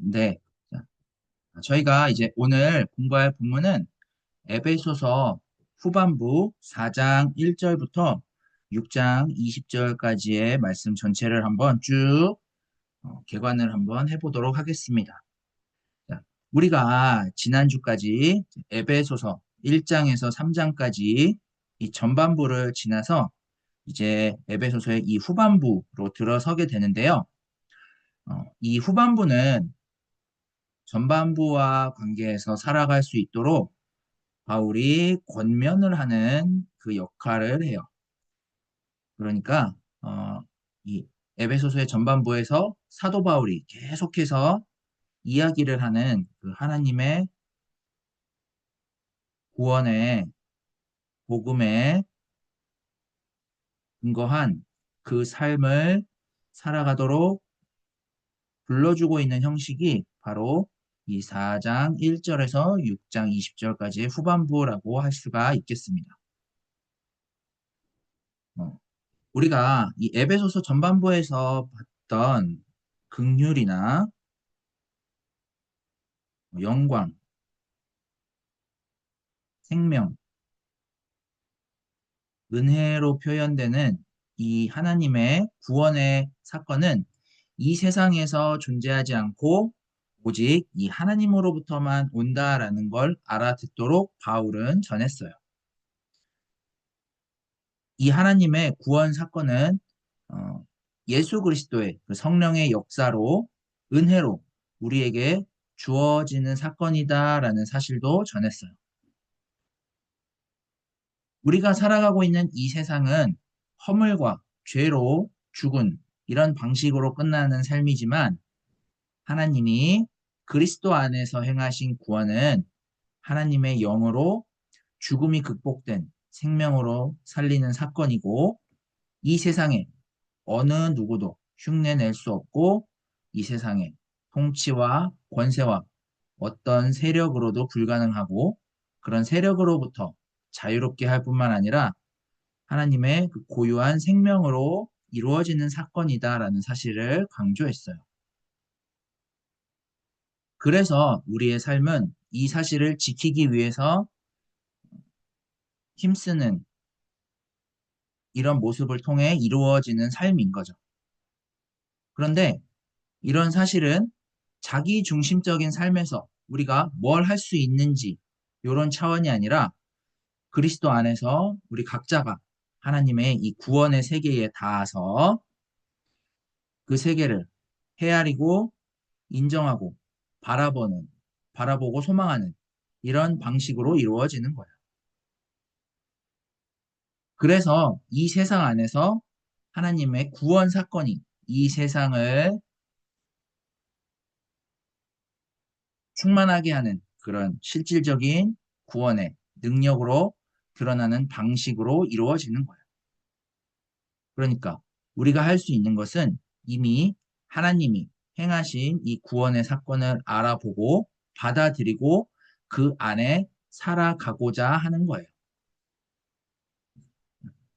네. 자, 저희가 이제 오늘 공부할 본문은 에베소서 후반부 4장 1절부터 6장 20절까지의 말씀 전체를 한번 쭉 개관을 한번 해보도록 하겠습니다. 자, 우리가 지난주까지 에베소서 1장에서 3장까지 이 전반부를 지나서 이제 에베소서의 이 후반부로 들어서게 되는데요. 이 후반부는 전반부와 관계해서 살아갈 수 있도록 바울이 권면을 하는 그 역할을 해요. 그러니까 이 에베소서의 전반부에서 사도 바울이 계속해서 이야기를 하는 그 하나님의 구원의 복음에 근거한 그 삶을 살아가도록 불러주고 있는 형식이 바로 이 4장 1절에서 6장 20절까지의 후반부라고 할 수가 있겠습니다. 어, 우리가 이 에베소서 전반부에서 봤던 긍휼이나 영광, 생명, 은혜로 표현되는 이 하나님의 구원의 사건은 이 세상에서 존재하지 않고 오직 이 하나님으로부터만 온다라는 걸 알아듣도록 바울은 전했어요. 이 하나님의 구원 사건은 어, 예수 그리스도의 그 성령의 역사로 은혜로 우리에게 주어지는 사건이다라는 사실도 전했어요. 우리가 살아가고 있는 이 세상은 허물과 죄로 죽은 이런 방식으로 끝나는 삶이지만 하나님이 그리스도 안에서 행하신 구원은 하나님의 영으로 죽음이 극복된 생명으로 살리는 사건이고 이 세상에 어느 누구도 흉내낼 수 없고 이 세상에 통치와 권세와 어떤 세력으로도 불가능하고 그런 세력으로부터 자유롭게 할 뿐만 아니라 하나님의 그 고유한 생명으로 이루어지는 사건이다라는 사실을 강조했어요. 그래서 우리의 삶은 이 사실을 지키기 위해서 힘쓰는 이런 모습을 통해 이루어지는 삶인 거죠. 그런데 이런 사실은 자기 중심적인 삶에서 우리가 뭘 할 수 있는지 이런 차원이 아니라 그리스도 안에서 우리 각자가 하나님의 이 구원의 세계에 닿아서 그 세계를 헤아리고 인정하고 바라보고 소망하는 이런 방식으로 이루어지는 거예요. 그래서 이 세상 안에서 하나님의 구원 사건이 이 세상을 충만하게 하는 그런 실질적인 구원의 능력으로 드러나는 방식으로 이루어지는 거예요. 그러니까 우리가 할 수 있는 것은 이미 하나님이 행하신 이 구원의 사건을 알아보고 받아들이고 그 안에 살아가고자 하는 거예요.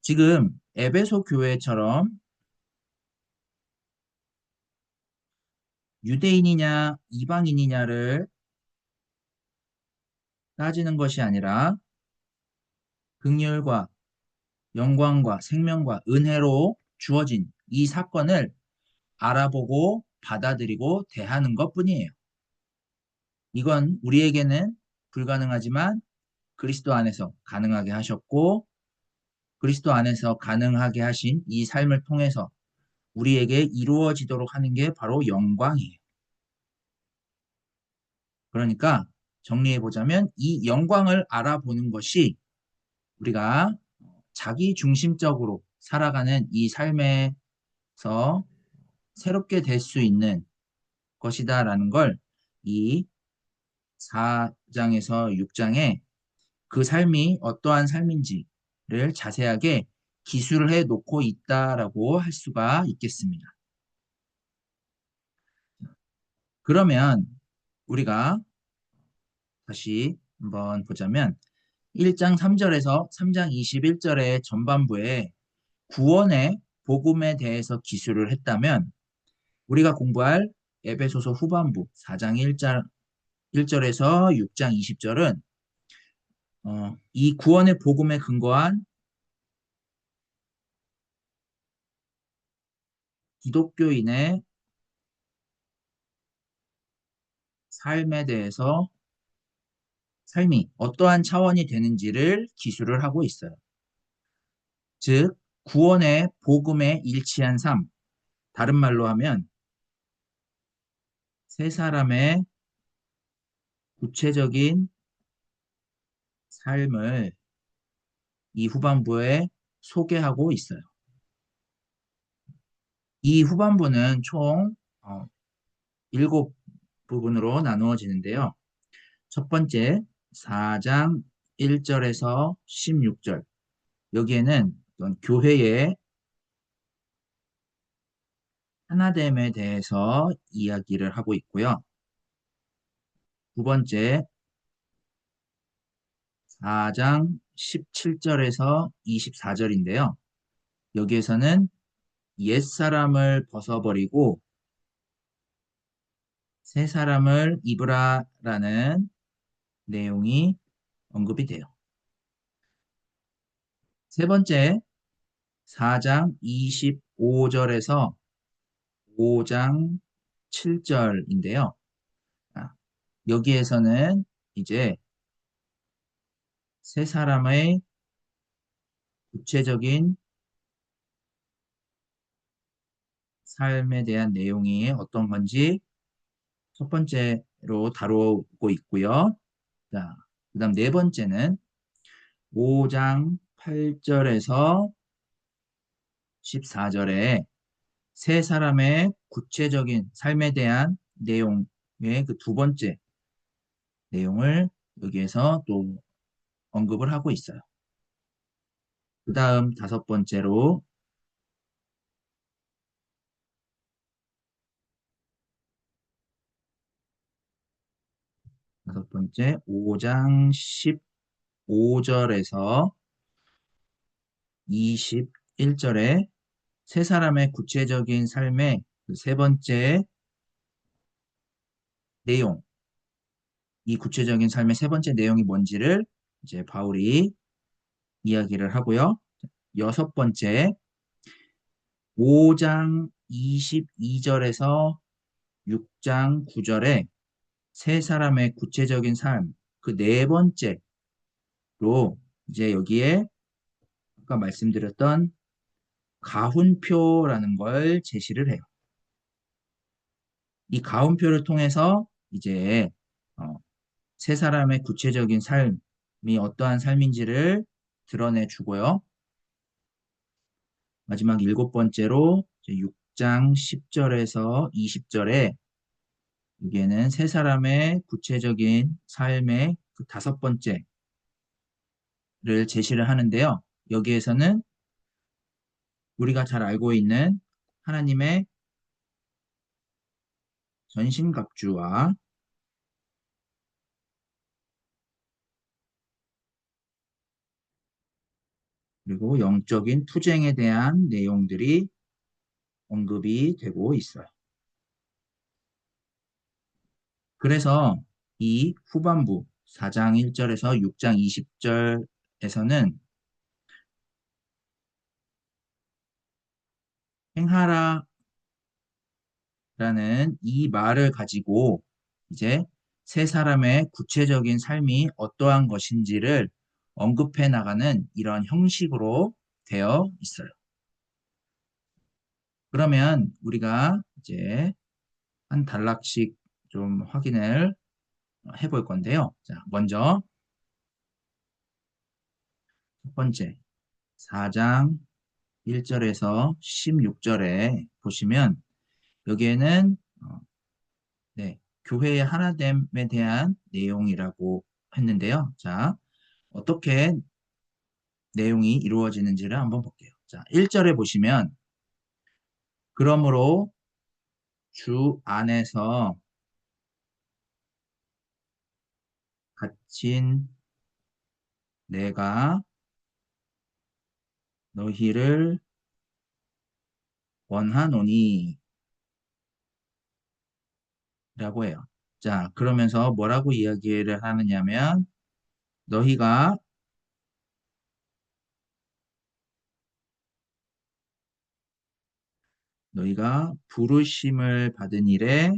지금 에베소 교회처럼 유대인이냐 이방인이냐를 따지는 것이 아니라 긍휼과 영광과 생명과 은혜로 주어진 이 사건을 알아보고 받아들이고 대하는 것뿐이에요. 이건 우리에게는 불가능하지만 그리스도 안에서 가능하게 하셨고 그리스도 안에서 가능하게 하신 이 삶을 통해서 우리에게 이루어지도록 하는 게 바로 영광이에요. 그러니까 정리해 보자면 이 영광을 알아보는 것이 우리가 자기 중심적으로 살아가는 이 삶에서 새롭게 될 수 있는 것이다라는 걸 이 4장에서 6장에 그 삶이 어떠한 삶인지를 자세하게 기술을 해 놓고 있다라고 할 수가 있겠습니다. 그러면 우리가 다시 한번 보자면 1장 3절에서 3장 21절의 전반부에 구원의 복음에 대해서 기술을 했다면 우리가 공부할 에베소서 후반부 4장 1절에서 6장 20절은 이 구원의 복음에 근거한 기독교인의 삶에 대해서 삶이 어떠한 차원이 되는지를 기술을 하고 있어요. 즉, 구원의 복음에 일치한 삶, 다른 말로 하면 세 사람의 구체적인 삶을 이 후반부에 소개하고 있어요. 이 후반부는 총 7부분으로 나누어지는데요. 첫 번째 4장 1절에서 16절, 여기에는 어떤 교회의 하나됨에 대해서 이야기를 하고 있고요. 두 번째 4장 17절에서 24절인데요. 여기에서는 옛사람을 벗어버리고 새 사람을 입으라라는 내용이 언급이 돼요. 세 번째 4장 25절에서 5장 7절인데요. 여기에서는 이제 세 사람의 구체적인 삶에 대한 내용이 어떤 건지 첫 번째로 다루고 있고요. 자, 그다음 네 번째는 5장 8절에서 14절에 세 사람의 구체적인 삶에 대한 내용의 그 두 번째 내용을 여기에서 또 언급을 하고 있어요. 그 다음 다섯 번째 5장 15절에서 21절에 세 사람의 구체적인 삶의 그세 번째 내용, 이 구체적인 삶의 세 번째 내용이 뭔지를 이제 바울이 이야기를 하고요. 여섯 번째 5장 22절에서 6장 9절에 세 사람의 구체적인 삶, 그 네 번째로 이제 여기에 아까 말씀드렸던 가훈표라는 걸 제시를 해요. 이 가훈표를 통해서 이제 어, 세 사람의 구체적인 삶이 어떠한 삶인지를 드러내 주고요. 마지막 일곱 번째로 6장 10절에서 20절에 여기에는 세 사람의 구체적인 삶의 그 다섯 번째를 제시를 하는데요. 여기에서는 우리가 잘 알고 있는 하나님의 전신갑주와 그리고 영적인 투쟁에 대한 내용들이 언급이 되고 있어요. 그래서 이 후반부 4장 1절에서 6장 20절에서는 행하라라는 이 말을 가지고 이제 세 사람의 구체적인 삶이 어떠한 것인지를 언급해 나가는 이런 형식으로 되어 있어요. 그러면 우리가 이제 한 단락씩 좀 확인을 해볼 건데요. 자, 먼저 첫 번째 4장 1절에서 16절에 보시면 여기에는 네, 교회의 하나됨에 대한 내용이라고 했는데요. 자, 어떻게 내용이 이루어지는지를 한번 볼게요. 자, 1절에 보시면 그러므로 주 안에서 갇힌 내가 너희를 원하노니 라고 해요. 자, 그러면서 뭐라고 이야기를 하느냐면, 너희가, 너희가 부르심을 받은 일에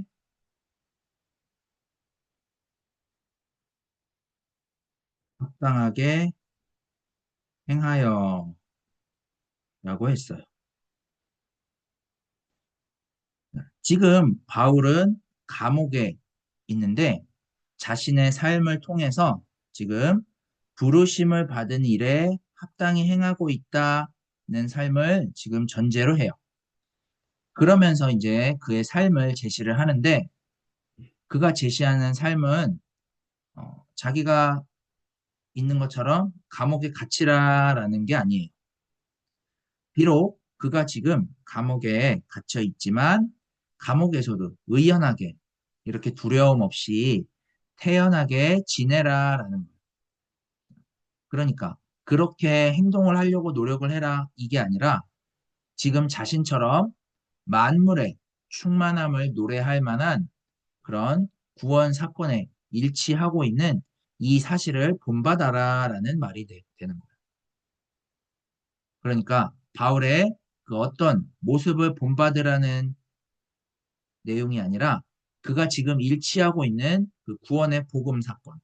합당하게 행하여 라고 했어요. 지금 바울은 감옥에 있는데 자신의 삶을 통해서 지금 부르심을 받은 일에 합당히 행하고 있다는 삶을 지금 전제로 해요. 그러면서 이제 그의 삶을 제시를 하는데 그가 제시하는 삶은 자기가 있는 것처럼 감옥에 갇히라라는 게 아니에요. 비록 그가 지금 감옥에 갇혀 있지만 감옥에서도 의연하게 이렇게 두려움 없이 태연하게 지내라라는 거예요. 그러니까 그렇게 행동을 하려고 노력을 해라 이게 아니라 지금 자신처럼 만물의 충만함을 노래할 만한 그런 구원 사건에 일치하고 있는 이 사실을 본받아라라는 말이 되는 거예요. 그러니까 바울의 그 어떤 모습을 본받으라는 내용이 아니라 그가 지금 일치하고 있는 그 구원의 복음 사건,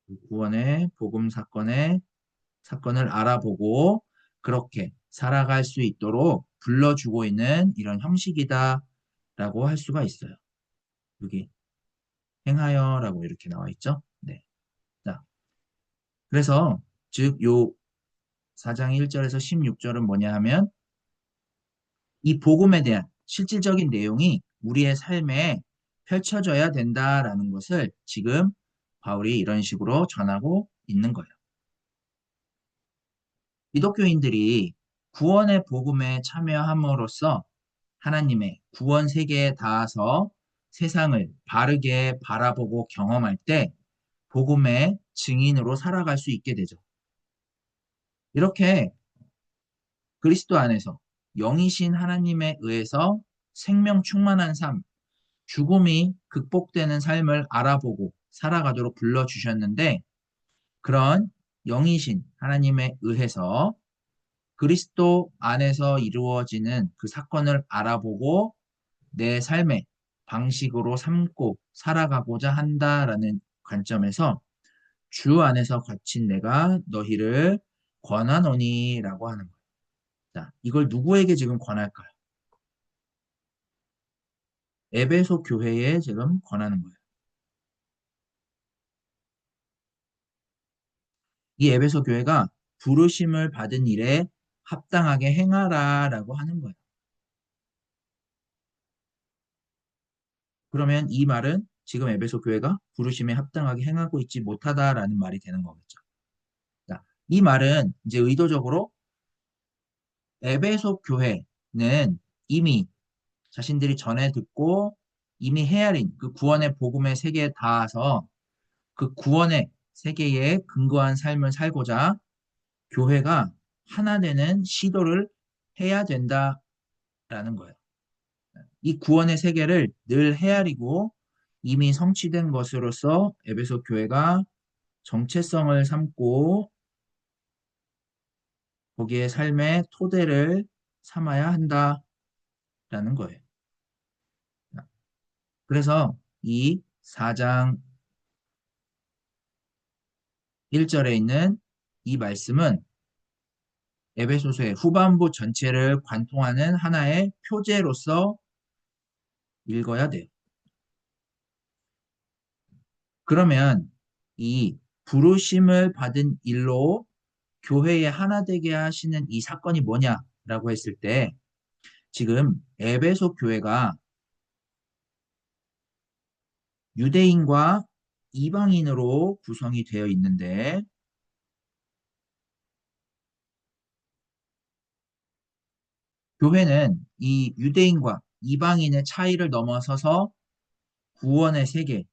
그 구원의 복음 사건을 알아보고 그렇게 살아갈 수 있도록 불러주고 있는 이런 형식이다라고 할 수가 있어요. 여기 행하여라고 이렇게 나와 있죠. 네. 자, 그래서 즉 요 4장 1절에서 16절은 뭐냐 하면 이 복음에 대한 실질적인 내용이 우리의 삶에 펼쳐져야 된다라는 것을 지금 바울이 이런 식으로 전하고 있는 거예요. 기독교인들이 구원의 복음에 참여함으로써 하나님의 구원 세계에 닿아서 세상을 바르게 바라보고 경험할 때 복음의 증인으로 살아갈 수 있게 되죠. 이렇게 그리스도 안에서 영이신 하나님에 의해서 생명 충만한 삶, 죽음이 극복되는 삶을 알아보고 살아가도록 불러주셨는데 그런 영이신 하나님에 의해서 그리스도 안에서 이루어지는 그 사건을 알아보고 내 삶의 방식으로 삼고 살아가고자 한다라는 관점에서 주 안에서 갇힌 내가 너희를 권하노니라고 하는 거예요. 자, 이걸 누구에게 지금 권할까요? 에베소 교회에 지금 권하는 거예요. 이 에베소 교회가 부르심을 받은 일에 합당하게 행하라라고 하는 거예요. 그러면 이 말은 지금 에베소 교회가 부르심에 합당하게 행하고 있지 못하다라는 말이 되는 거겠죠. 자, 이 말은 이제 의도적으로 에베소 교회는 이미 자신들이 전에 듣고 이미 헤아린 그 구원의 복음의 세계에 닿아서 그 구원의 세계에 근거한 삶을 살고자 교회가 하나 되는 시도를 해야 된다라는 거예요. 이 구원의 세계를 늘 헤아리고 이미 성취된 것으로서 에베소 교회가 정체성을 삼고 거기에 삶의 토대를 삼아야 한다라는 거예요. 그래서 이 4장 1절에 있는 이 말씀은 에베소서의 후반부 전체를 관통하는 하나의 표제로서 읽어야 돼요. 그러면 이 부르심을 받은 일로 교회에 하나 되게 하시는 이 사건이 뭐냐라고 했을 때 지금 에베소 교회가 유대인과 이방인으로 구성이 되어 있는데 교회는 이 유대인과 이방인의 차이를 넘어서서 구원의 세계,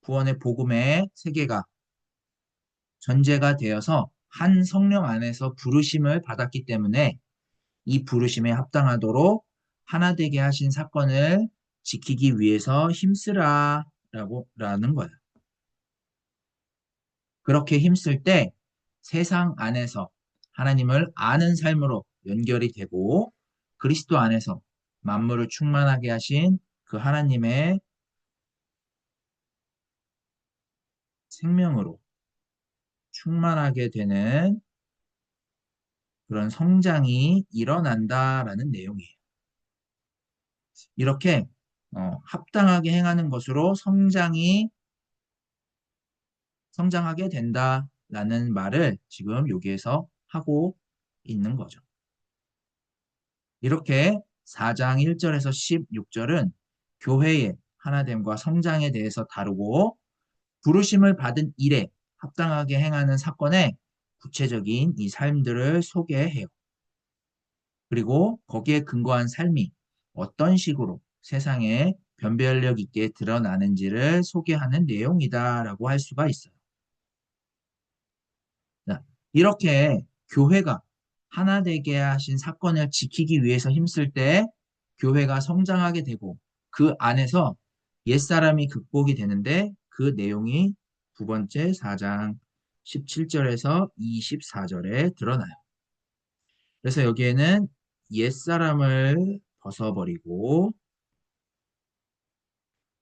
구원의 복음의 세계가 전제가 되어서 한 성령 안에서 부르심을 받았기 때문에 이 부르심에 합당하도록 하나 되게 하신 사건을 지키기 위해서 힘쓰라 라는 거야. 그렇게 힘쓸 때 세상 안에서 하나님을 아는 삶으로 연결이 되고 그리스도 안에서 만물을 충만하게 하신 그 하나님의 생명으로 충만하게 되는 그런 성장이 일어난다라는 내용이에요. 이렇게 합당하게 행하는 것으로 성장하게 된다라는 말을 지금 여기에서 하고 있는 거죠. 이렇게 4장 1절에서 16절은 교회의 하나됨과 성장에 대해서 다루고 부르심을 받은 일에 합당하게 행하는 사건의 구체적인 이 삶들을 소개해요. 그리고 거기에 근거한 삶이 어떤 식으로 세상에 변별력 있게 드러나는지를 소개하는 내용이다라고 할 수가 있어요. 자, 이렇게 교회가 하나 되게 하신 사건을 지키기 위해서 힘쓸 때 교회가 성장하게 되고 그 안에서 옛사람이 극복이 되는데 그 내용이 두 번째 4장 17절에서 24절에 드러나요. 그래서 여기에는 옛사람을 벗어버리고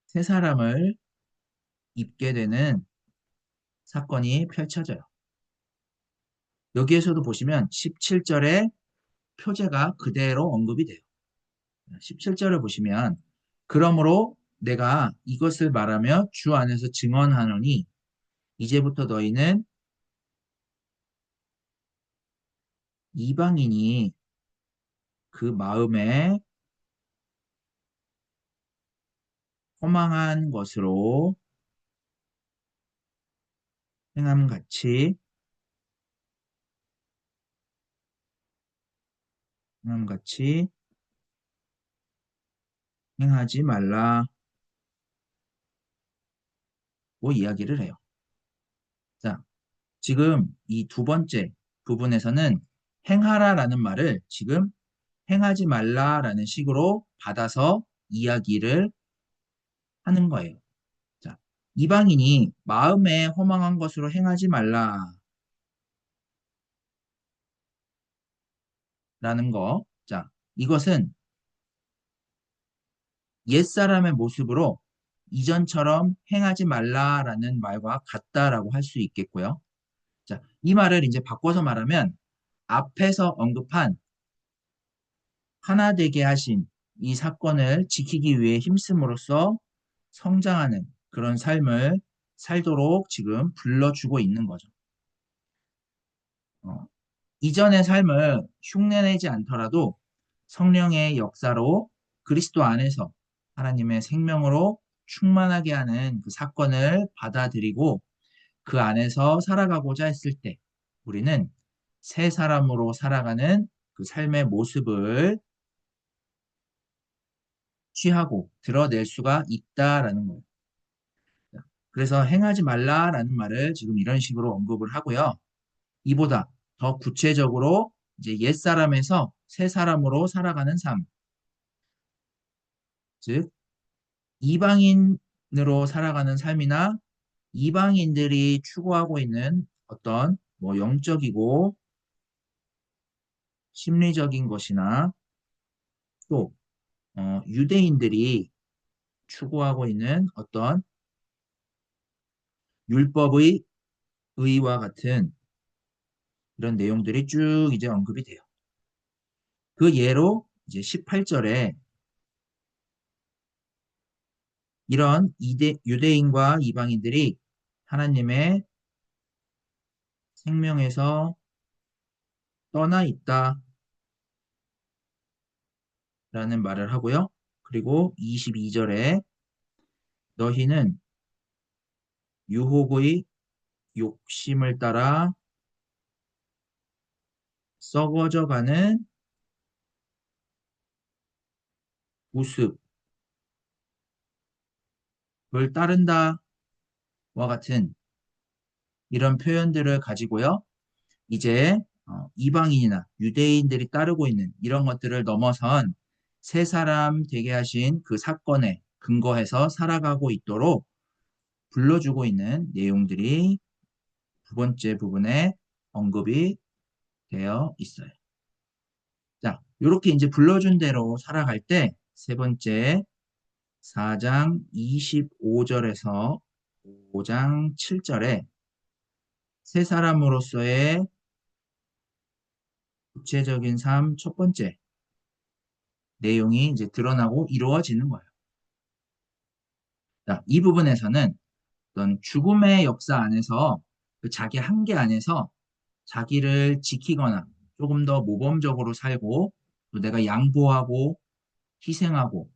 새 사람을 입게 되는 사건이 펼쳐져요. 여기에서도 보시면 17절에 표제가 그대로 언급이 돼요. 17절을 보시면 그러므로 내가 이것을 말하며 주 안에서 증언하노니 이제부터 너희는 이방인이 그 마음에 허망한 것으로 행함같이 행하지 말라고 이야기를 해요. 자, 지금 이 두 번째 부분에서는 행하라라는 말을 지금 행하지 말라라는 식으로 받아서 이야기를 하는 거예요. 자, 이방인이 마음에 허망한 것으로 행하지 말라라는 거. 자, 이것은 옛사람의 모습으로 이전처럼 행하지 말라라는 말과 같다라고 할 수 있겠고요. 자, 이 말을 이제 바꿔서 말하면 앞에서 언급한 하나 되게 하신 이 사건을 지키기 위해 힘씀으로써 성장하는 그런 삶을 살도록 지금 불러주고 있는 거죠. 이전의 삶을 흉내내지 않더라도 성령의 역사로 그리스도 안에서 하나님의 생명으로 충만하게 하는 그 사건을 받아들이고 그 안에서 살아가고자 했을 때 우리는 새 사람으로 살아가는 그 삶의 모습을 취하고 드러낼 수가 있다라는 거예요. 그래서 행하지 말라라는 말을 지금 이런 식으로 언급을 하고요. 이보다 더 구체적으로 이제 옛사람에서 새 사람으로 살아가는 삶, 즉 이방인으로 살아가는 삶이나 이방인들이 추구하고 있는 어떤 뭐 영적이고 심리적인 것이나 또 유대인들이 추구하고 있는 어떤 율법의 의와 같은 이런 내용들이 쭉 이제 언급이 돼요. 그 예로 이제 18절에 이런 유대인과 이방인들이 하나님의 생명에서 떠나 있다라는 말을 하고요. 그리고 22절에 너희는 유혹의 욕심을 따라 썩어져가는 모습을 따른다와 같은 이런 표현들을 가지고요. 이제 이방인이나 유대인들이 따르고 있는 이런 것들을 넘어선 새 사람 되게 하신 그 사건에 근거해서 살아가고 있도록 불러주고 있는 내용들이 두 번째 부분에 언급이 되어 있어요. 자, 이렇게 이제 불러준 대로 살아갈 때 세 번째 4장 25절에서 5장 7절에 새 사람으로서의 구체적인 삶 첫 번째 내용이 이제 드러나고 이루어지는 거예요. 자, 이 부분에서는 어떤 죽음의 역사 안에서 그 자기 한계 안에서 자기를 지키거나 조금 더 모범적으로 살고 또 내가 양보하고 희생하고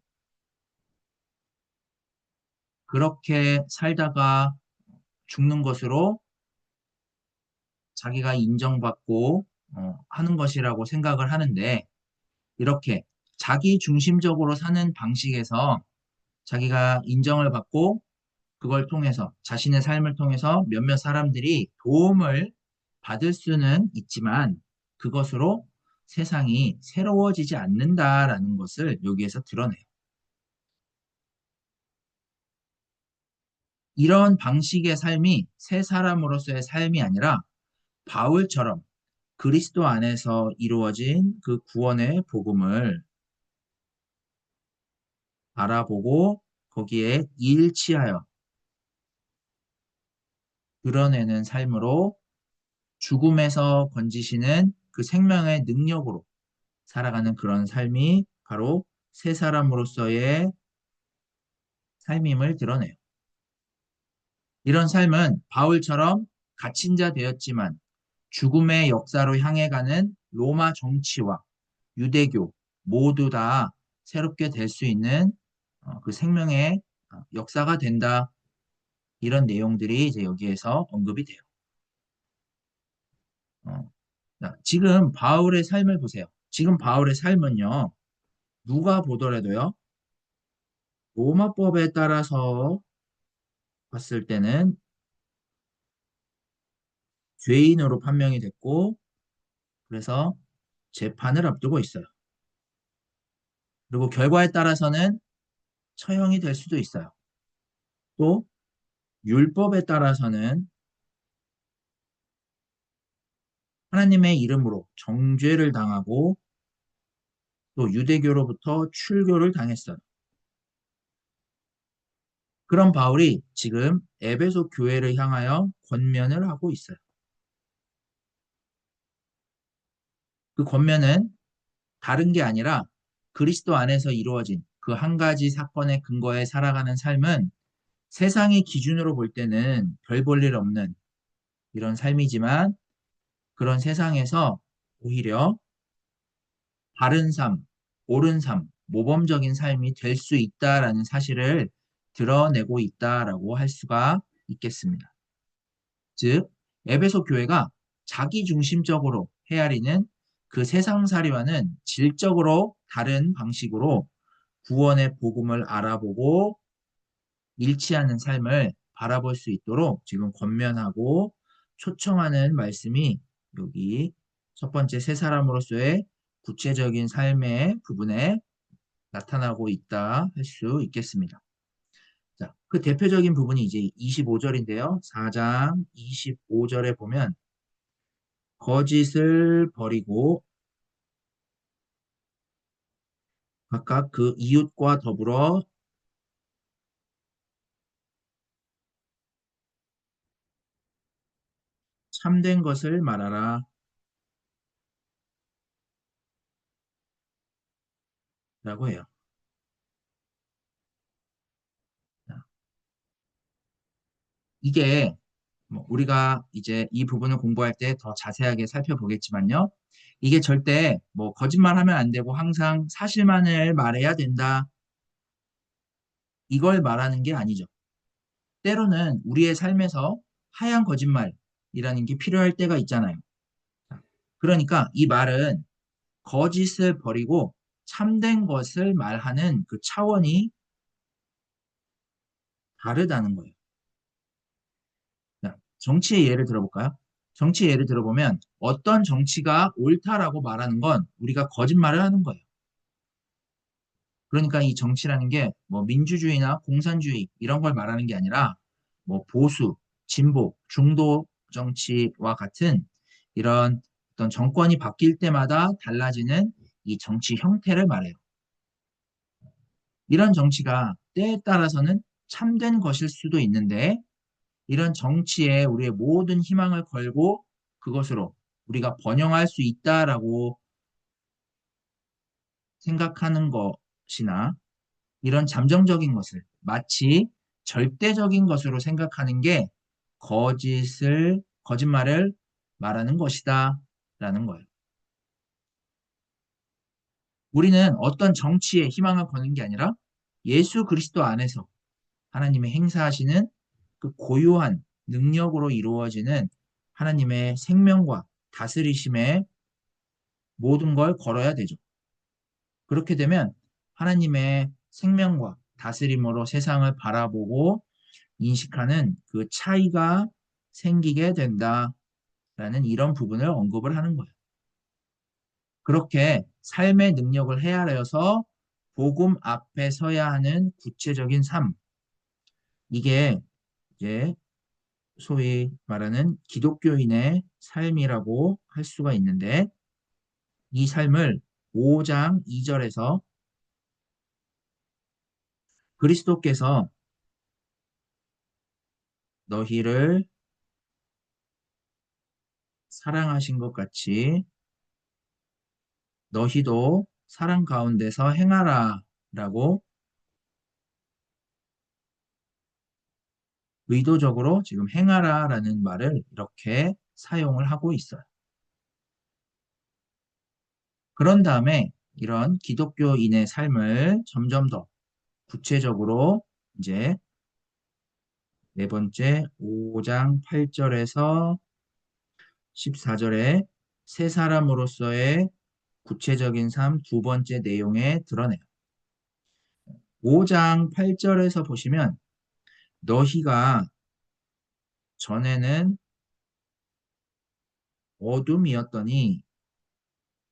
그렇게 살다가 죽는 것으로 자기가 인정받고 하는 것이라고 생각을 하는데 이렇게 자기 중심적으로 사는 방식에서 자기가 인정을 받고 그걸 통해서 자신의 삶을 통해서 몇몇 사람들이 도움을 받을 수는 있지만 그것으로 세상이 새로워지지 않는다라는 것을 여기에서 드러내요. 이런 방식의 삶이 새 사람으로서의 삶이 아니라 바울처럼 그리스도 안에서 이루어진 그 구원의 복음을 알아보고 거기에 일치하여 드러내는 삶으로 죽음에서 건지시는 그 생명의 능력으로 살아가는 그런 삶이 바로 새 사람으로서의 삶임을 드러내요. 이런 삶은 바울처럼 갇힌 자 되었지만 죽음의 역사로 향해 가는 로마 정치와 유대교 모두 다 새롭게 될 수 있는 그 생명의 역사가 된다. 이런 내용들이 이제 여기에서 언급이 돼요. 자, 지금 바울의 삶을 보세요. 지금 바울의 삶은요, 누가 보더라도요, 로마법에 따라서 봤을 때는 죄인으로 판명이 됐고, 그래서 재판을 앞두고 있어요. 그리고 결과에 따라서는 처형이 될 수도 있어요. 또, 율법에 따라서는 하나님의 이름으로 정죄를 당하고, 또 유대교로부터 출교를 당했어요. 그런 바울이 지금 에베소 교회를 향하여 권면을 하고 있어요. 그 권면은 다른 게 아니라 그리스도 안에서 이루어진 그 한 가지 사건의 근거에 살아가는 삶은 세상의 기준으로 볼 때는 별 볼 일 없는 이런 삶이지만 그런 세상에서 오히려 바른 삶, 옳은 삶, 모범적인 삶이 될 수 있다라는 사실을 드러내고 있다라고 할 수가 있겠습니다. 즉, 에베소 교회가 자기 중심적으로 헤아리는 그 세상살이와는 질적으로 다른 방식으로 구원의 복음을 알아보고 일치하는 삶을 바라볼 수 있도록 지금 권면하고 초청하는 말씀이 여기 첫 번째 새 사람으로서의 구체적인 삶의 부분에 나타나고 있다 할 수 있겠습니다. 자, 그 대표적인 부분이 이제 25절인데요. 4장 25절에 보면 거짓을 버리고 각각 그 이웃과 더불어 참된 것을 말하라 라고 해요. 이게 뭐 우리가 이제 이 부분을 공부할 때 더 자세하게 살펴보겠지만요. 이게 절대 뭐 거짓말하면 안 되고 항상 사실만을 말해야 된다. 이걸 말하는 게 아니죠. 때로는 우리의 삶에서 하얀 거짓말이라는 게 필요할 때가 있잖아요. 그러니까 이 말은 거짓을 버리고 참된 것을 말하는 그 차원이 다르다는 거예요. 자, 정치의 예를 들어볼까요? 정치의 예를 들어보면 어떤 정치가 옳다라고 말하는 건 우리가 거짓말을 하는 거예요. 그러니까 이 정치라는 게 뭐 민주주의나 공산주의 이런 걸 말하는 게 아니라 뭐 보수, 진보, 중도 정치와 같은 이런 어떤 정권이 바뀔 때마다 달라지는 이 정치 형태를 말해요. 이런 정치가 때에 따라서는 참된 것일 수도 있는데 이런 정치에 우리의 모든 희망을 걸고 그것으로 우리가 번영할 수 있다라고 생각하는 것이나 이런 잠정적인 것을 마치 절대적인 것으로 생각하는 게 거짓말을 말하는 것이다 라는 거예요. 우리는 어떤 정치에 희망을 거는 게 아니라 예수 그리스도 안에서 하나님의 행사하시는 그 고유한 능력으로 이루어지는 하나님의 생명과 다스리심에 모든 걸 걸어야 되죠. 그렇게 되면 하나님의 생명과 다스림으로 세상을 바라보고 인식하는 그 차이가 생기게 된다라는 이런 부분을 언급을 하는 거예요. 그렇게 삶의 능력을 헤아려서 복음 앞에 서야 하는 구체적인 삶. 이게 이제 소위 말하는 기독교인의 삶이라고 할 수가 있는데 이 삶을 5장 2절에서 그리스도께서 너희를 사랑하신 것 같이 너희도 사랑 가운데서 행하라 라고 의도적으로 지금 행하라 라는 말을 이렇게 사용을 하고 있어요. 그런 다음에 이런 기독교인의 삶을 점점 더 구체적으로 이제 네 번째 5장 8절에서 14절에 새 사람으로서의 구체적인 삶 두 번째 내용에 드러내요. 5장 8절에서 보시면 너희가 전에는 어둠이었더니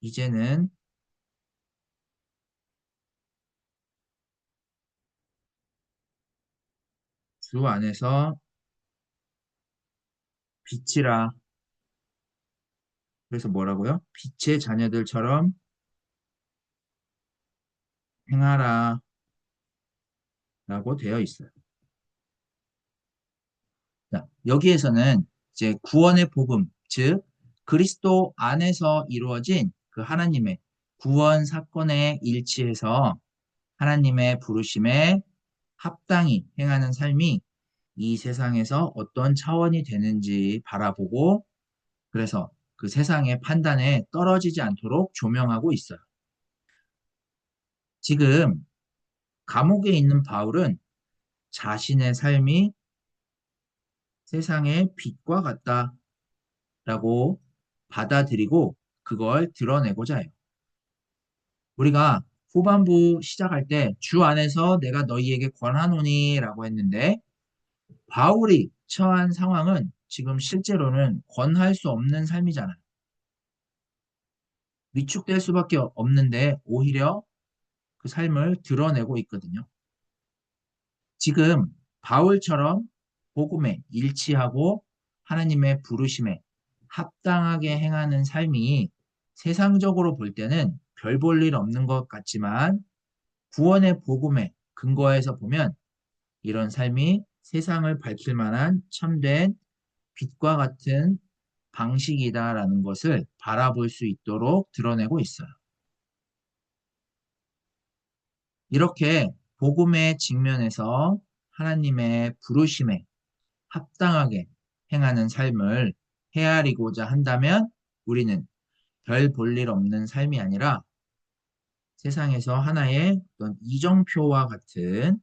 이제는 주 안에서 빛이라. 그래서 뭐라고요? 빛의 자녀들처럼 행하라 라고 되어 있어요. 자, 여기에서는 이제 구원의 복음, 즉 그리스도 안에서 이루어진 그 하나님의 구원 사건에 일치해서 하나님의 부르심에 합당히 행하는 삶이 이 세상에서 어떤 차원이 되는지 바라보고 그래서 그 세상의 판단에 떨어지지 않도록 조명하고 있어요. 지금 감옥에 있는 바울은 자신의 삶이 세상의 빛과 같다라고 받아들이고 그걸 드러내고자 해요. 우리가 후반부 시작할 때 주 안에서 내가 너희에게 권하노니 라고 했는데 바울이 처한 상황은 지금 실제로는 권할 수 없는 삶이잖아요. 위축될 수밖에 없는데 오히려 그 삶을 드러내고 있거든요. 지금 바울처럼 복음에 일치하고 하나님의 부르심에 합당하게 행하는 삶이 세상적으로 볼 때는 별 볼 일 없는 것 같지만 구원의 복음에 근거해서 보면 이런 삶이 세상을 밝힐 만한 참된 빛과 같은 방식이다라는 것을 바라볼 수 있도록 드러내고 있어요. 이렇게 복음의 직면에서 하나님의 부르심에 합당하게 행하는 삶을 헤아리고자 한다면 우리는 별 볼 일 없는 삶이 아니라 세상에서 하나의 어떤 이정표와 같은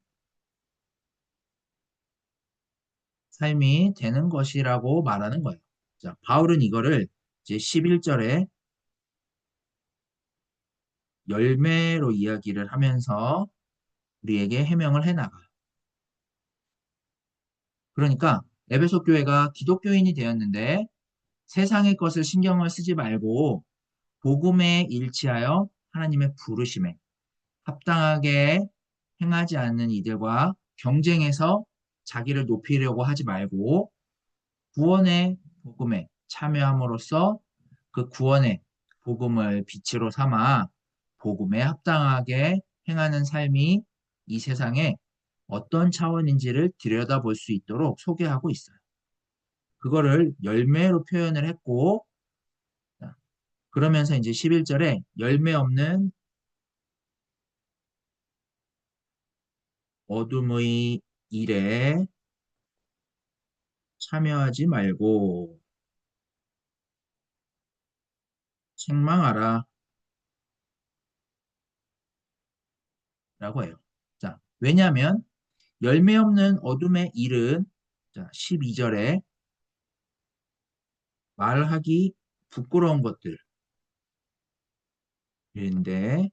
삶이 되는 것이라고 말하는 거예요. 자, 바울은 이거를 이제 11절에 열매로 이야기를 하면서 우리에게 해명을 해나가요. 그러니까 에베소 교회가 기독교인이 되었는데 세상의 것을 신경을 쓰지 말고 복음에 일치하여 하나님의 부르심에 합당하게 행하지 않는 이들과 경쟁해서 자기를 높이려고 하지 말고 구원의 복음에 참여함으로써 그 구원의 복음을 빛으로 삼아 복음에 합당하게 행하는 삶이 이 세상에 어떤 차원인지를 들여다볼 수 있도록 소개하고 있어요. 그거를 열매로 표현을 했고, 그러면서 이제 11절에 열매 없는 어둠의 일에 참여하지 말고 책망하라 라고 해요. 자, 왜냐하면 열매 없는 어둠의 일은 자, 12절에 말하기 부끄러운 것들인데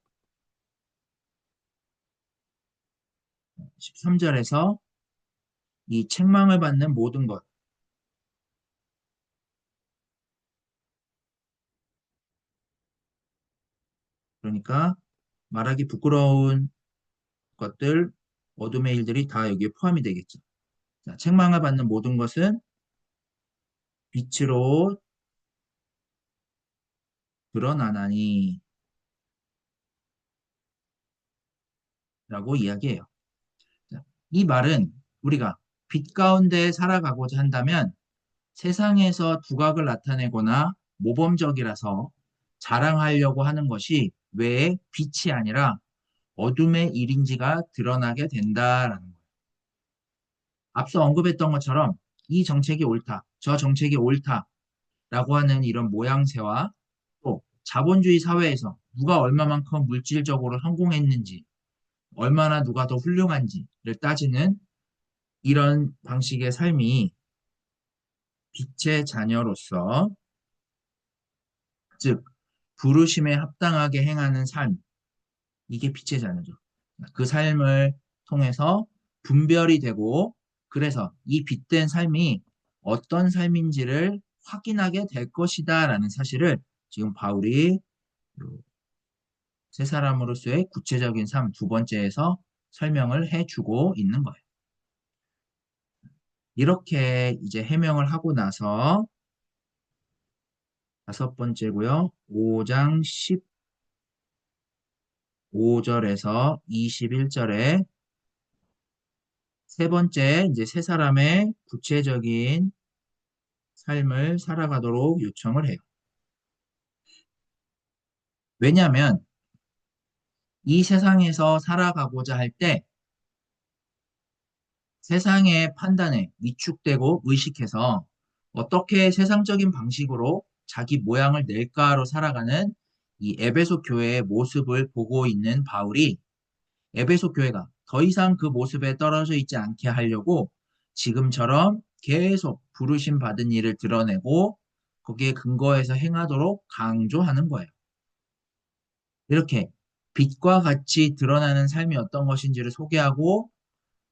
13절에서 이 책망을 받는 모든 것, 그러니까 말하기 부끄러운 것들, 어둠의 일들이 다 여기에 포함이 되겠죠. 자, 책망을 받는 모든 것은 빛으로 드러나나니 라고 이야기해요. 자, 이 말은 우리가 빛 가운데 살아가고자 한다면 세상에서 두각을 나타내거나 모범적이라서 자랑하려고 하는 것이 왜 빛이 아니라 어둠의 일인지가 드러나게 된다라는 거예요. 앞서 언급했던 것처럼 이 정책이 옳다, 저 정책이 옳다라고 하는 이런 모양새와 또 자본주의 사회에서 누가 얼마만큼 물질적으로 성공했는지, 얼마나 누가 더 훌륭한지를 따지는 이런 방식의 삶이 빛의 자녀로서, 즉 부르심에 합당하게 행하는 삶, 이게 빛의 자녀죠. 그 삶을 통해서 분별이 되고, 그래서 이 빛된 삶이 어떤 삶인지를 확인하게 될 것이다 라는 사실을 지금 바울이 세 사람으로서의 구체적인 삶 두 번째에서 설명을 해주고 있는 거예요. 이렇게 이제 해명을 하고 나서 다섯 번째고요. 5장 15절에서 21절에 세 번째 이제 세 사람의 구체적인 삶을 살아가도록 요청을 해요. 왜냐하면 이 세상에서 살아가고자 할 때 세상의 판단에 위축되고 의식해서 어떻게 세상적인 방식으로 자기 모양을 낼까로 살아가는 이 에베소 교회의 모습을 보고 있는 바울이 에베소 교회가 더 이상 그 모습에 떨어져 있지 않게 하려고 지금처럼 계속 부르심 받은 일을 드러내고 거기에 근거해서 행하도록 강조하는 거예요. 이렇게 빛과 같이 드러나는 삶이 어떤 것인지를 소개하고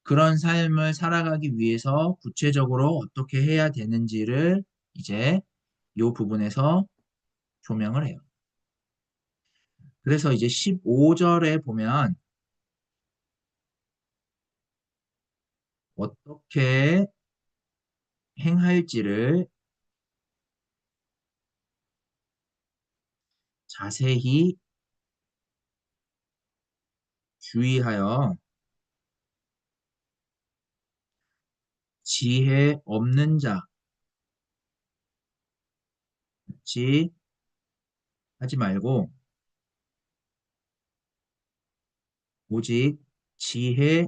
그런 삶을 살아가기 위해서 구체적으로 어떻게 해야 되는지를 이제 이 부분에서 조명을 해요. 그래서 이제 15절에 보면 어떻게 행할지를 자세히 주의하여 지혜 없는 자 같이 하지 말고 오직 지혜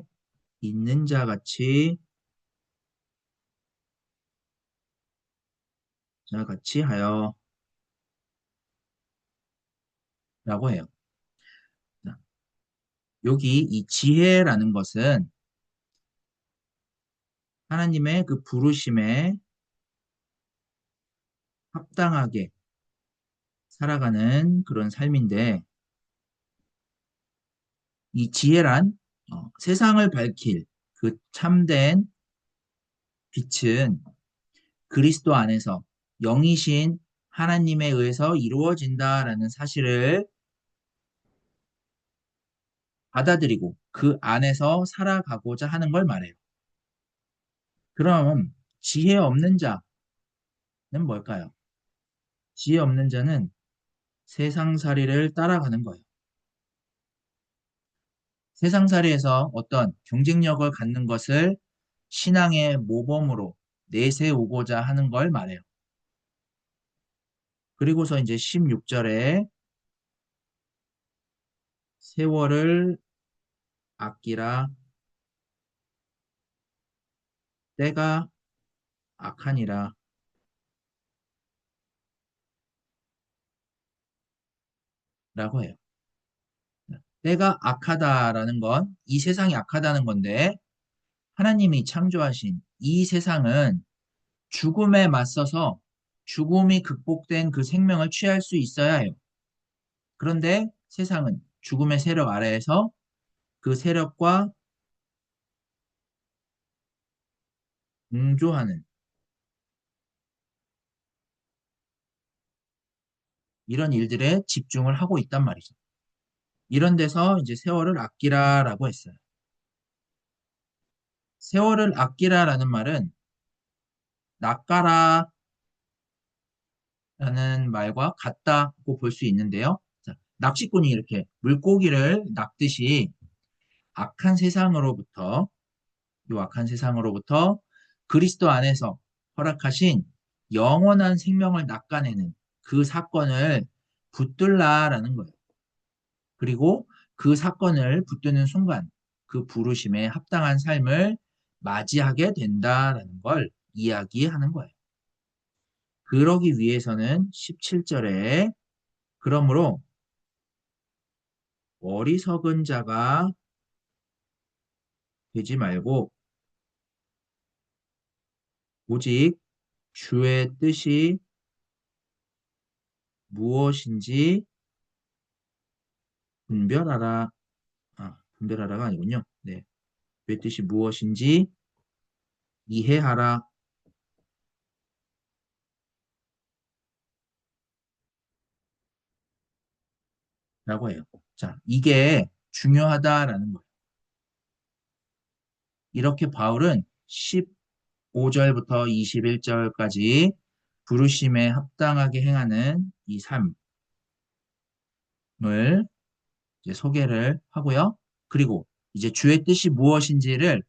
있는 자 같이 하여 라고 해요. 여기 이 지혜라는 것은 하나님의 그 부르심에 합당하게 살아가는 그런 삶인데 이 지혜란 세상을 밝힐 그 참된 빛은 그리스도 안에서 영이신 하나님에 의해서 이루어진다라는 사실을 받아들이고 그 안에서 살아가고자 하는 걸 말해요. 그럼 지혜 없는 자는 뭘까요? 지혜 없는 자는 세상살이를 따라가는 거예요. 세상살이에서 어떤 경쟁력을 갖는 것을 신앙의 모범으로 내세우고자 하는 걸 말해요. 그리고서 이제 16절에 세월을 아끼라 때가 악하니라 라고 해요. 때가 악하다라는 건 이 세상이 악하다는 건데 하나님이 창조하신 이 세상은 죽음에 맞서서 죽음이 극복된 그 생명을 취할 수 있어야 해요. 그런데 세상은 죽음의 세력 아래에서 그 세력과 공조하는 이런 일들에 집중을 하고 있단 말이죠. 이런 데서 이제 세월을 아끼라라고 했어요. 세월을 아끼라라는 말은 낚아라라는 말과 같다고 볼 수 있는데요. 자, 낚시꾼이 이렇게 물고기를 낚듯이 악한 세상으로부터 이 악한 세상으로부터 그리스도 안에서 허락하신 영원한 생명을 낚아내는 그 사건을 붙들라라는 거예요. 그리고 그 사건을 붙드는 순간 그 부르심에 합당한 삶을 맞이하게 된다라는 걸 이야기하는 거예요. 그러기 위해서는 17절에 그러므로 어리석은 자가 되지 말고 오직 주의 뜻이 무엇인지 분별하라. 분별하라가 아니군요. 네. 주의 뜻이 무엇인지 이해하라. 라고 해요. 자, 이게 중요하다라는 거예요. 이렇게 바울은 15절부터 21절까지 부르심에 합당하게 행하는 이 삶을 이제 소개를 하고요. 그리고 이제 주의 뜻이 무엇인지를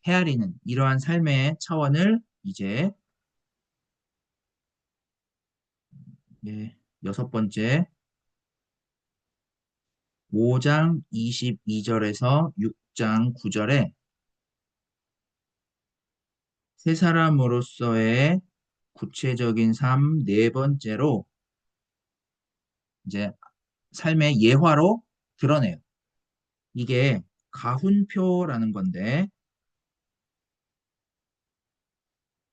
헤아리는 이러한 삶의 차원을 이제 예, 여섯 번째 5장 22절에서 6장 9절에 세 사람으로서의 구체적인 삶 네 번째로 이제 삶의 예화로 드러내요. 이게 가훈표라는 건데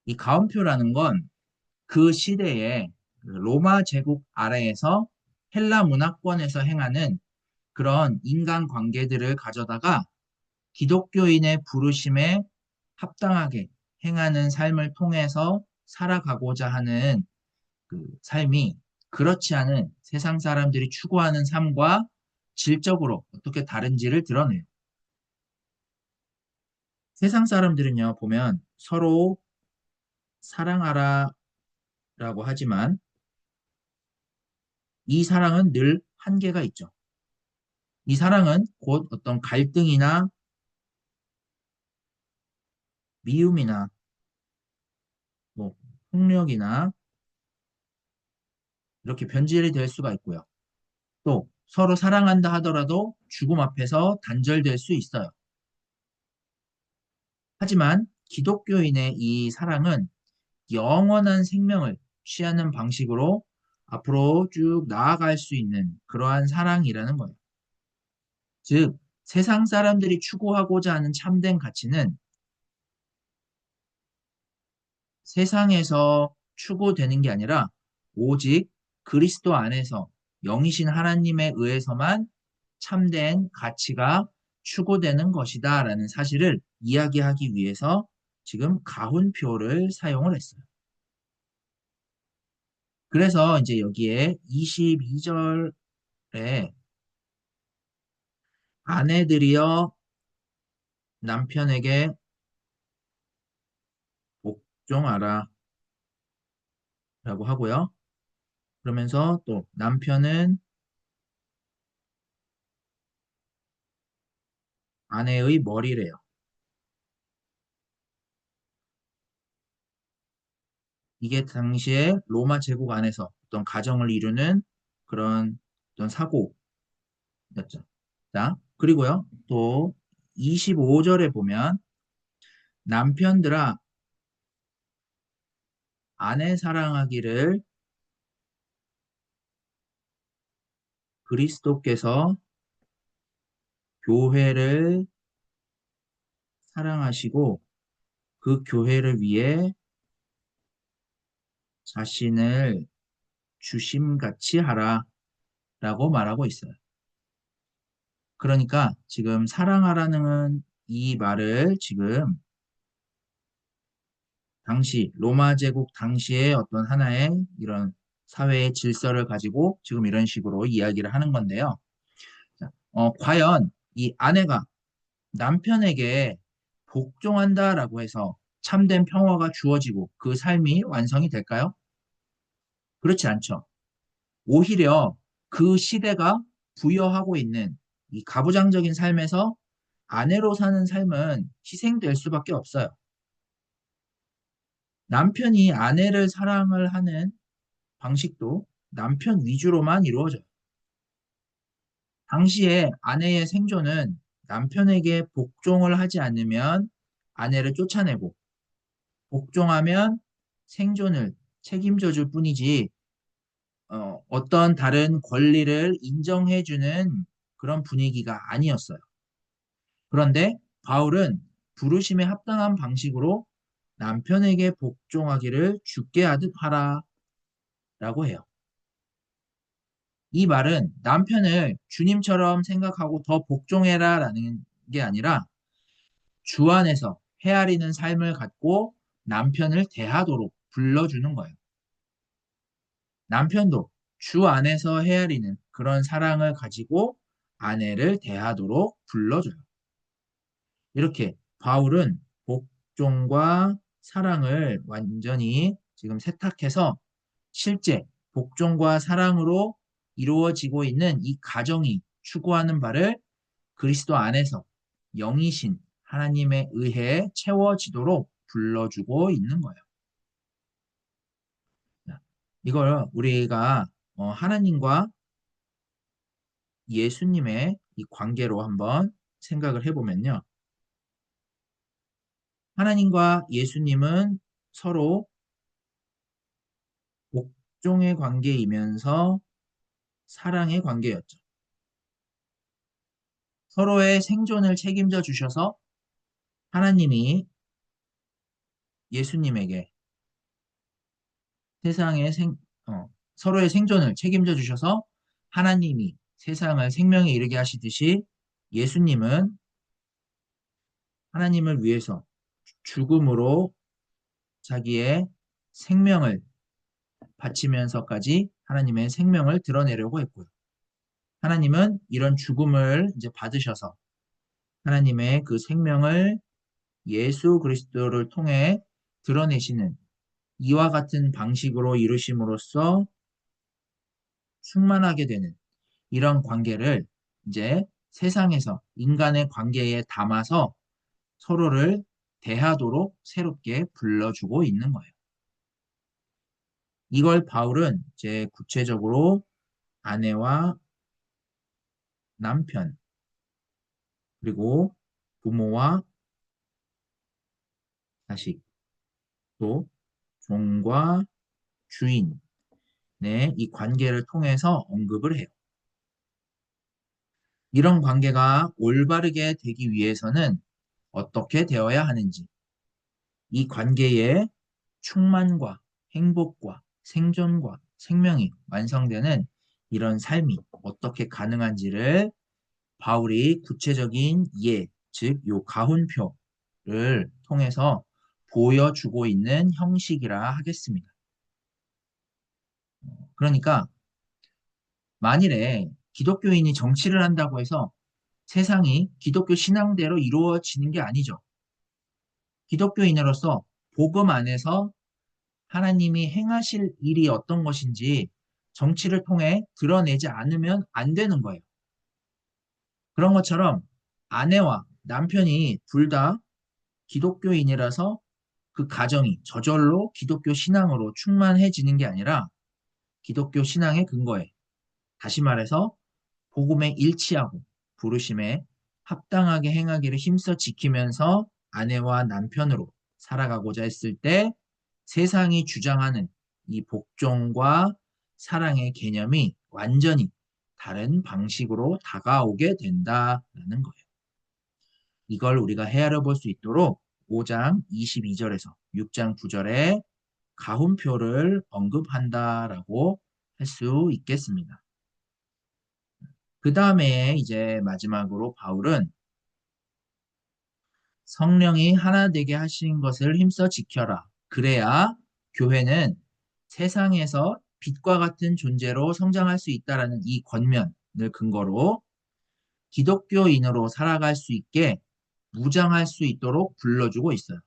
이 가훈표라는 건 그 시대에 그 로마 제국 아래에서 헬라 문화권에서 행하는 그런 인간 관계들을 가져다가 기독교인의 부르심에 합당하게 행하는 삶을 통해서 살아가고자 하는 그 삶이 그렇지 않은 세상 사람들이 추구하는 삶과 질적으로 어떻게 다른지를 드러내요. 세상 사람들은요, 보면 서로 사랑하라라고 하지만 이 사랑은 늘 한계가 있죠. 이 사랑은 곧 어떤 갈등이나 미움이나 뭐 폭력이나 이렇게 변질이 될 수가 있고요. 또 서로 사랑한다 하더라도 죽음 앞에서 단절될 수 있어요. 하지만 기독교인의 이 사랑은 영원한 생명을 취하는 방식으로 앞으로 쭉 나아갈 수 있는 그러한 사랑이라는 거예요. 즉, 세상 사람들이 추구하고자 하는 참된 가치는 세상에서 추구되는 게 아니라 오직 그리스도 안에서 영이신 하나님에 의해서만 참된 가치가 추구되는 것이다라는 사실을 이야기하기 위해서 지금 가훈표를 사용을 했어요. 그래서 이제 여기에 22절에 아내들이여 남편에게 복종하라 라고 하고요. 그러면서 또 남편은 아내의 머리래요. 이게 당시에 로마 제국 안에서 어떤 가정을 이루는 그런 어떤 사고였죠. 자, 그리고요. 또 25절에 보면 남편들아 아내 사랑하기를 그리스도께서 교회를 사랑하시고 그 교회를 위해 자신을 주심같이 하라 라고 말하고 있어요. 그러니까 지금 사랑하라는 이 말을 지금 당시 로마 제국 당시의 어떤 하나의 이런 사회의 질서를 가지고 지금 이런 식으로 이야기를 하는 건데요. 자, 과연 이 아내가 남편에게 복종한다라고 해서 참된 평화가 주어지고 그 삶이 완성이 될까요? 그렇지 않죠. 오히려 그 시대가 부여하고 있는 이 가부장적인 삶에서 아내로 사는 삶은 희생될 수밖에 없어요. 남편이 아내를 사랑을 하는 방식도 남편 위주로만 이루어져요. 당시에 아내의 생존은 남편에게 복종을 하지 않으면 아내를 쫓아내고 복종하면 생존을 책임져 줄 뿐이지 어떤 다른 권리를 인정해주는 그런 분위기가 아니었어요. 그런데 바울은 부르심에 합당한 방식으로 남편에게 복종하기를 주께 하듯 하라 라고 해요. 이 말은 남편을 주님처럼 생각하고 더 복종해라 라는 게 아니라 주 안에서 헤아리는 삶을 갖고 남편을 대하도록 불러주는 거예요. 남편도 주 안에서 헤아리는 그런 사랑을 가지고 아내를 대하도록 불러줘요. 이렇게 바울은 복종과 사랑을 완전히 지금 세탁해서 실제 복종과 사랑으로 이루어지고 있는 이 가정이 추구하는 바를 그리스도 안에서 영이신 하나님에 의해 채워지도록 불러주고 있는 거예요. 이걸 우리가 하나님과 예수님의 이 관계로 한번 생각을 해보면요. 하나님과 예수님은 서로 복종의 관계이면서 사랑의 관계였죠. 서로의 생존을 책임져 주셔서 하나님이 예수님에게 세상의 서로의 생존을 책임져 주셔서 하나님이 세상을 생명에 이르게 하시듯이 예수님은 하나님을 위해서 죽음으로 자기의 생명을 바치면서까지 하나님의 생명을 드러내려고 했고요. 하나님은 이런 죽음을 이제 받으셔서 하나님의 그 생명을 예수 그리스도를 통해 드러내시는 이와 같은 방식으로 이루심으로써 충만하게 되는 이런 관계를 이제 세상에서 인간의 관계에 담아서 서로를 대하도록 새롭게 불러주고 있는 거예요. 이걸 바울은 이제 구체적으로 아내와 남편, 그리고 부모와 자식, 또 종과 주인의 이 관계를 통해서 언급을 해요. 이런 관계가 올바르게 되기 위해서는 어떻게 되어야 하는지, 이 관계의 충만과 행복과 생존과 생명이 완성되는 이런 삶이 어떻게 가능한지를 바울이 구체적인 예, 즉 요 가훈표를 통해서 보여주고 있는 형식이라 하겠습니다. 그러니까 만일에 기독교인이 정치를 한다고 해서 세상이 기독교 신앙대로 이루어지는 게 아니죠. 기독교인으로서 복음 안에서 하나님이 행하실 일이 어떤 것인지 정치를 통해 드러내지 않으면 안 되는 거예요. 그런 것처럼 아내와 남편이 둘 다 기독교인이라서 그 가정이 저절로 기독교 신앙으로 충만해지는 게 아니라 기독교 신앙의 근거에, 다시 말해서 복음에 일치하고 부르심에 합당하게 행하기를 힘써 지키면서 아내와 남편으로 살아가고자 했을 때 세상이 주장하는 이 복종과 사랑의 개념이 완전히 다른 방식으로 다가오게 된다라는 거예요. 이걸 우리가 헤아려 볼 수 있도록 5장 22절에서 6장 9절에 가훈표를 언급한다라고 할 수 있겠습니다. 그 다음에 이제 마지막으로 바울은 성령이 하나 되게 하신 것을 힘써 지켜라. 그래야 교회는 세상에서 빛과 같은 존재로 성장할 수 있다라는 이 권면을 근거로 기독교인으로 살아갈 수 있게 무장할 수 있도록 불러주고 있어요.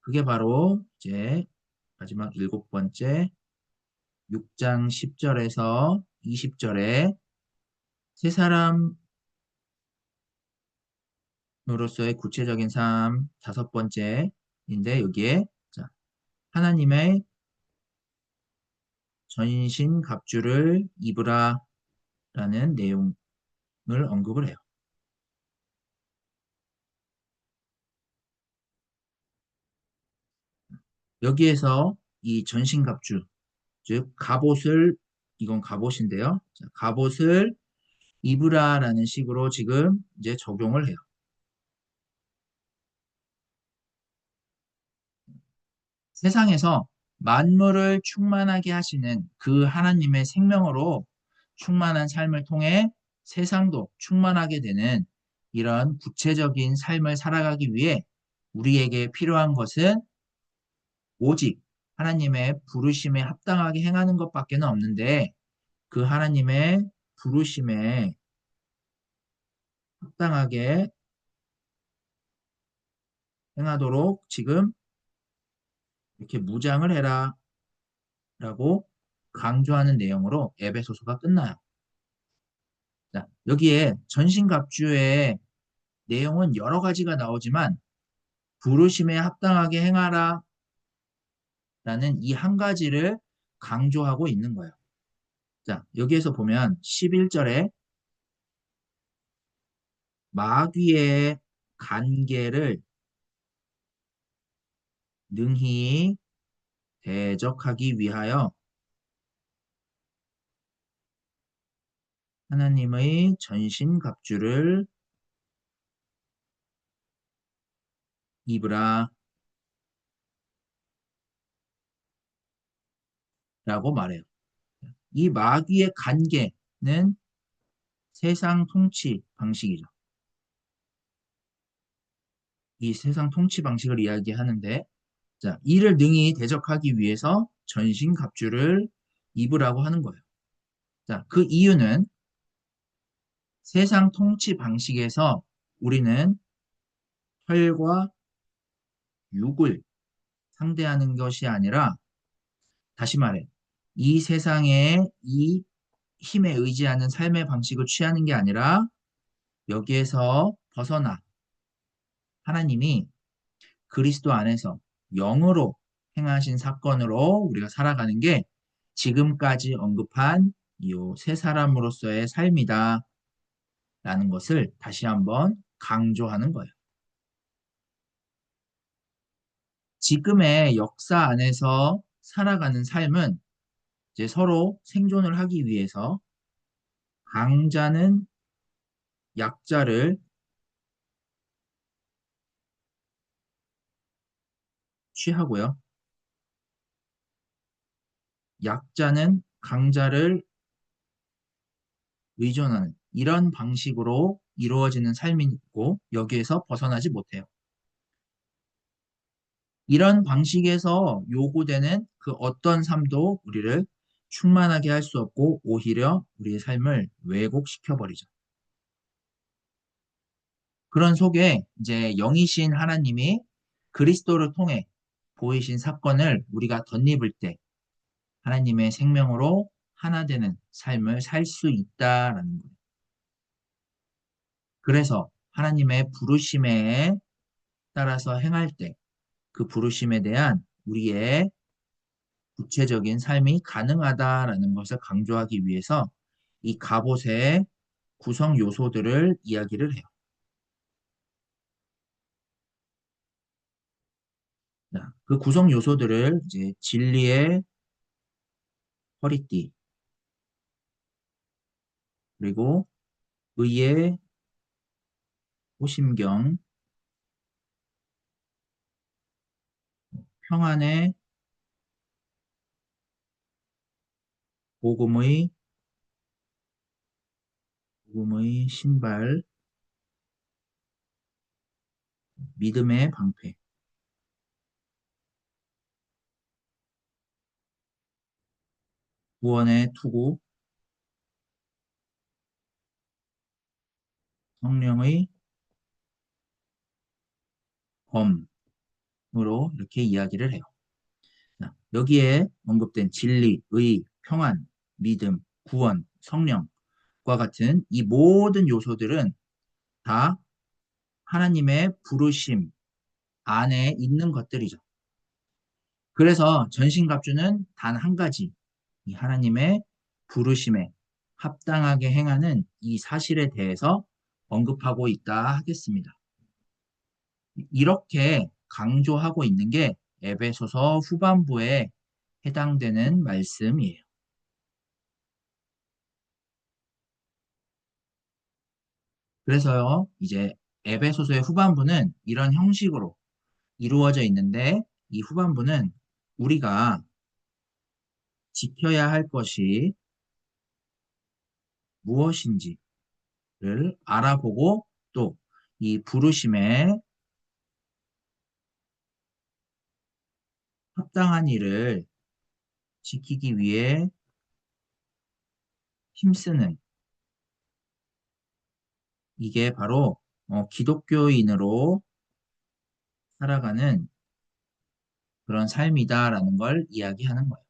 그게 바로 이제 마지막 7번째 6장 10절에서 20절에 세 사람으로서의 구체적인 삶 5번째인데 여기에 자, 하나님의 전신 갑주를 입으라 라는 내용을 언급을 해요. 여기에서 이 전신 갑주, 즉 갑옷을, 이건 갑옷인데요. 자, 갑옷을 입으라라는 식으로 지금 이제 적용을 해요. 세상에서 만물을 충만하게 하시는 그 하나님의 생명으로 충만한 삶을 통해 세상도 충만하게 되는 이런 구체적인 삶을 살아가기 위해 우리에게 필요한 것은 오직 하나님의 부르심에 합당하게 행하는 것밖에 없는데 그 하나님의 부르심에 합당하게 행하도록 지금 이렇게 무장을 해라 라고 강조하는 내용으로 에베소서가 끝나요. 자, 여기에 전신갑주의 내용은 여러 가지가 나오지만 부르심에 합당하게 행하라 라는 이 한 가지를 강조하고 있는 거예요. 자, 여기에서 보면 11절에 마귀의 간계를 능히 대적하기 위하여 하나님의 전신갑주를 입으라 라고 말해요. 이 마귀의 간계는 세상 통치 방식이죠. 이 세상 통치 방식을 이야기하는데, 자, 이를 능히 대적하기 위해서 전신갑주를 입으라고 하는 거예요. 자, 그 이유는 세상 통치 방식에서 우리는 혈과 육을 상대하는 것이 아니라, 다시 말해, 이 세상의 이 힘에 의지하는 삶의 방식을 취하는 게 아니라 여기에서 벗어나 하나님이 그리스도 안에서 영으로 행하신 사건으로 우리가 살아가는 게 지금까지 언급한 이 세 사람으로서의 삶이다 라는 것을 다시 한번 강조하는 거예요. 지금의 역사 안에서 살아가는 삶은 이제 서로 생존을 하기 위해서 강자는 약자를 취하고요. 약자는 강자를 의존하는 이런 방식으로 이루어지는 삶이 있고 여기에서 벗어나지 못해요. 이런 방식에서 요구되는 그 어떤 삶도 우리를 충만하게 할 수 없고 오히려 우리의 삶을 왜곡시켜 버리죠. 그런 속에 이제 영이신 하나님이 그리스도를 통해 보이신 사건을 우리가 덧입을 때 하나님의 생명으로 하나 되는 삶을 살 수 있다라는 거예요. 그래서 하나님의 부르심에 따라서 행할 때 그 부르심에 대한 우리의 구체적인 삶이 가능하다라는 것을 강조하기 위해서 이 갑옷의 구성 요소들을 이야기를 해요. 자, 그 구성 요소들을 이제 진리의 허리띠, 그리고 의의 호심경, 평안의 복음의 신발, 믿음의 방패, 구원의 투구, 성령의 검으로 이렇게 이야기를 해요. 자, 여기에 언급된 진리, 의, 평안, 믿음, 구원, 성령과 같은 이 모든 요소들은 다 하나님의 부르심 안에 있는 것들이죠. 그래서 전신갑주는 단 한 가지, 이 하나님의 부르심에 합당하게 행하는 이 사실에 대해서 언급하고 있다 하겠습니다. 이렇게 강조하고 있는 게 에베소서 후반부에 해당되는 말씀이에요. 그래서요, 이제 에베소서의 후반부는 이런 형식으로 이루어져 있는데 이 후반부는 우리가 지켜야 할 것이 무엇인지를 알아보고 또 이 부르심에 합당한 일을 지키기 위해 힘쓰는 이게 바로 기독교인으로 살아가는 그런 삶이다라는 걸 이야기하는 거예요.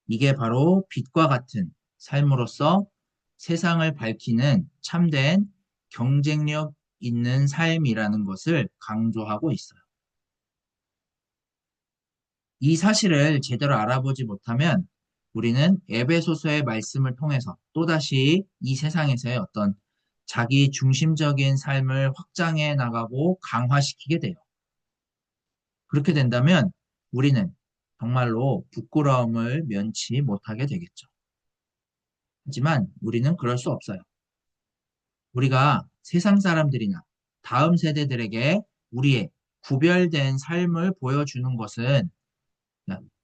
이게 바로 빛과 같은 삶으로서 세상을 밝히는 참된 경쟁력 있는 삶이라는 것을 강조하고 있어요. 이 사실을 제대로 알아보지 못하면 우리는 에베소서의 말씀을 통해서 또다시 이 세상에서의 어떤 자기 중심적인 삶을 확장해 나가고 강화시키게 돼요. 그렇게 된다면 우리는 정말로 부끄러움을 면치 못하게 되겠죠. 하지만 우리는 그럴 수 없어요. 우리가 세상 사람들이나 다음 세대들에게 우리의 구별된 삶을 보여주는 것은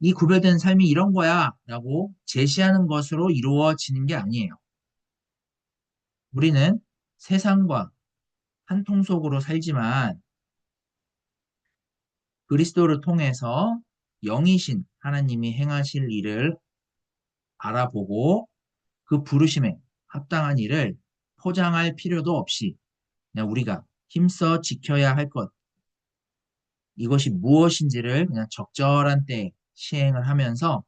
이 구별된 삶이 이런 거야 라고 제시하는 것으로 이루어지는 게 아니에요. 우리는 세상과 한 통속으로 살지만 그리스도를 통해서 영이신 하나님이 행하실 일을 알아보고 그 부르심에 합당한 일을 포장할 필요도 없이 그냥 우리가 힘써 지켜야 할 것, 이것이 무엇인지를 그냥 적절한 때에 시행을 하면서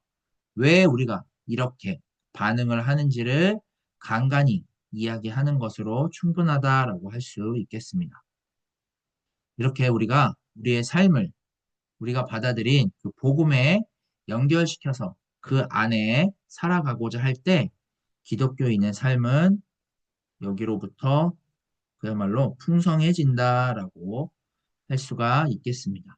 왜 우리가 이렇게 반응을 하는지를 간간히 이야기하는 것으로 충분하다라고 할 수 있겠습니다. 이렇게 우리가 우리의 삶을 우리가 받아들인 그 복음에 연결시켜서 그 안에 살아가고자 할 때 기독교인의 삶은 여기로부터 그야말로 풍성해진다라고 할 수가 있겠습니다.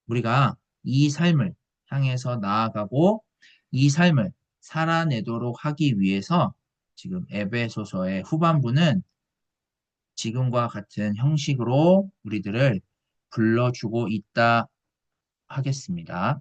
우리가 이 삶을 향해서 나아가고 이 삶을 살아내도록 하기 위해서 지금 에베소서의 후반부는 지금과 같은 형식으로 우리들을 불러주고 있다 하겠습니다.